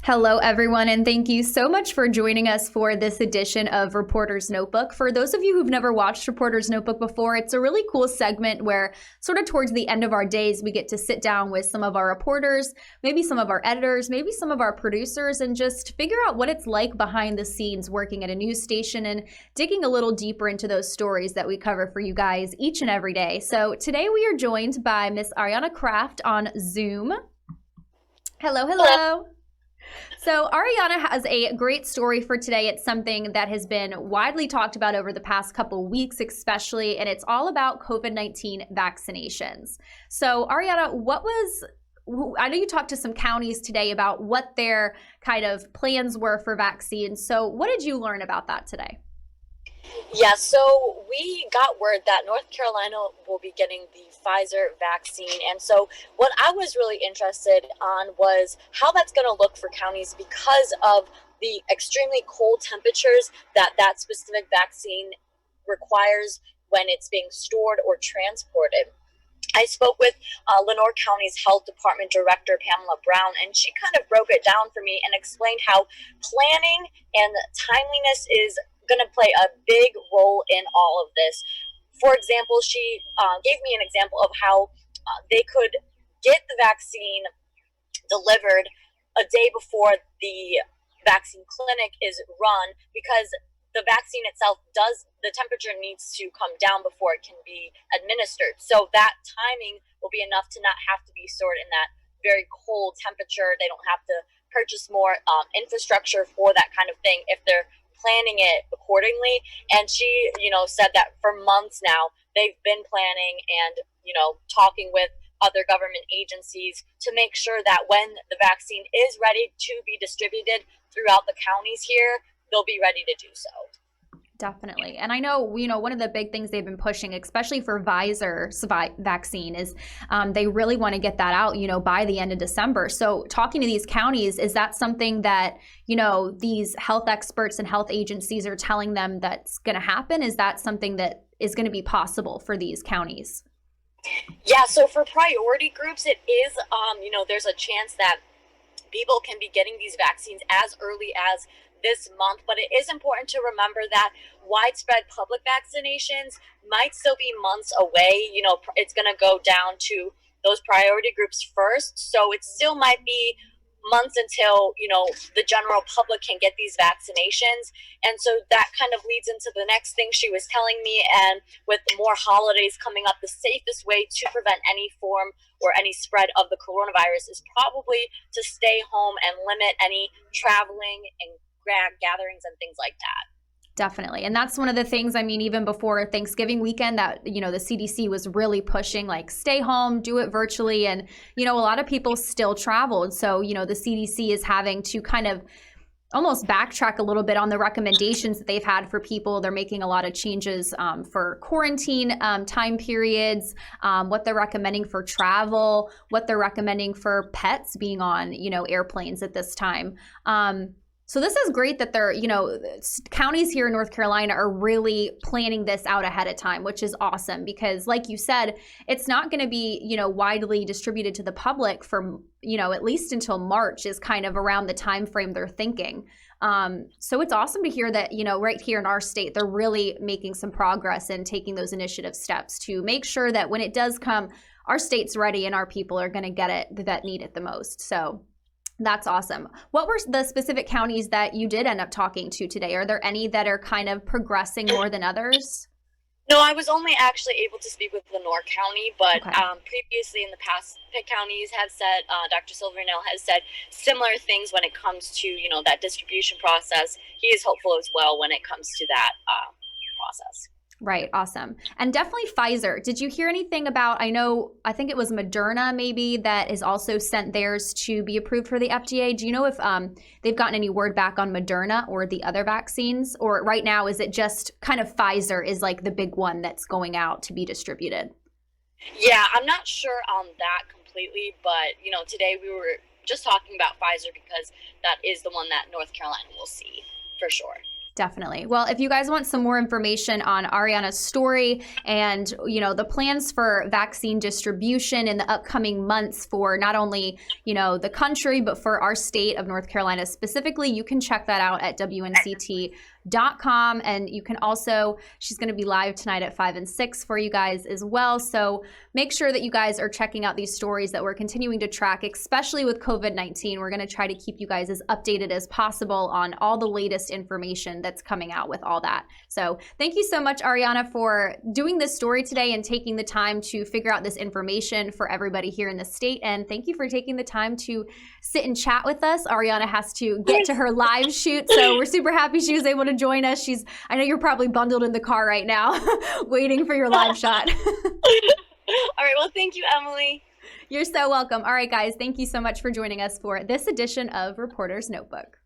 Hello, everyone, and thank you so much for joining us for this edition of Reporter's Notebook. For those of you who've never watched Reporter's Notebook before, it's a really cool segment where, sort of towards the end of our days, we get to sit down with some of our reporters, maybe some of our editors, maybe some of our producers, and just figure out what it's like behind the scenes working at a news station and digging a little deeper into those stories that we cover for you guys each and every day. So today we are joined by Miss Ariana Kraft on Zoom. Hello, hello. So Ariana has a great story for today. It's something that has been widely talked about over the past couple weeks, especially, and it's all about COVID-19 vaccinations. So Ariana, I know you talked to some counties today about what their kind of plans were for vaccines. So what did you learn about that today? Yeah, so we got word that North Carolina will be getting the Pfizer vaccine. And so what I was really interested on was how that's going to look for counties because of the extremely cold temperatures that specific vaccine requires when it's being stored or transported. I spoke with Lenore County's Health Department Director, Pamela Brown, and she kind of broke it down for me and explained how planning and timeliness is going to play a big role in all of this. For example, she gave me an example of how they could get the vaccine delivered a day before the vaccine clinic is run because the vaccine itself the temperature needs to come down before it can be administered. So that timing will be enough to not have to be stored in that very cold temperature. They don't have to purchase more infrastructure for that kind of thing if they're planning it accordingly. And she, said that for months now, they've been planning and, talking with other government agencies to make sure that when the vaccine is ready to be distributed throughout the counties here, they'll be ready to do so. Definitely. And I know, one of the big things they've been pushing, especially for Pfizer's vaccine, is they really want to get that out, by the end of December. So talking to these counties, is that something that, these health experts and health agencies are telling them that's going to happen? Is that something that is going to be possible for these counties? Yeah, so for priority groups, it is, there's a chance that people can be getting these vaccines as early as this month, but it is important to remember that widespread public vaccinations might still be months away. It's going to go down to those priority groups first, so it still might be months until the general public can get these vaccinations. And so that kind of leads into the next thing she was telling me. And with more holidays coming up, the safest way to prevent any form or any spread of the coronavirus is probably to stay home and limit any traveling and gatherings and things like that. Definitely. And that's one of the things, even before Thanksgiving weekend that, the CDC was really pushing, like, stay home, do it virtually. And, a lot of people still traveled. So, the CDC is having to kind of almost backtrack a little bit on the recommendations that they've had for people. They're making a lot of changes for quarantine time periods, what they're recommending for travel, what they're recommending for pets being on, airplanes at this time. So this is great that they're, counties here in North Carolina are really planning this out ahead of time, which is awesome because, like you said, it's not going to be, widely distributed to the public for, at least until March is kind of around the time frame they're thinking. So it's awesome to hear that, right here in our state, they're really making some progress and taking those initiative steps to make sure that when it does come, our state's ready and our people are going to get it that need it the most. So that's awesome. What were the specific counties that you did end up talking to today? Are there any that are kind of progressing more than others? No, I was only actually able to speak with Lenore County, but Okay. Previously in the past, Pitt counties have said, Dr. Silvernail has said similar things when it comes to, that distribution process. He is hopeful as well when it comes to that process. Right. Awesome. And definitely Pfizer. Did you hear anything about, I think it was Moderna maybe that is also sent theirs to be approved for the FDA. Do you know if they've gotten any word back on Moderna or the other vaccines? Or right now, is it just kind of Pfizer is like the big one that's going out to be distributed? Yeah, I'm not sure on that completely, but, today we were just talking about Pfizer because that is the one that North Carolina will see for sure. Definitely. Well, if you guys want some more information on Ariana's story and, the plans for vaccine distribution in the upcoming months for not only, the country, but for our state of North Carolina specifically, you can check that out at WNCT.com. And you can also, she's going to be live tonight at 5 and 6 for you guys as well. So make sure that you guys are checking out these stories that we're continuing to track, especially with COVID-19. We're going to try to keep you guys as updated as possible on all the latest information that's coming out with all that. So thank you so much, Ariana, for doing this story today and taking the time to figure out this information for everybody here in the state. And thank you for taking the time to sit and chat with us. Ariana has to get to her live shoot, so we're super happy she was able to join us. I know you're probably bundled in the car right now waiting for your live shot. All right, well, thank you, Emily. You're so welcome. All right, guys, thank you so much for joining us for this edition of Reporter's Notebook.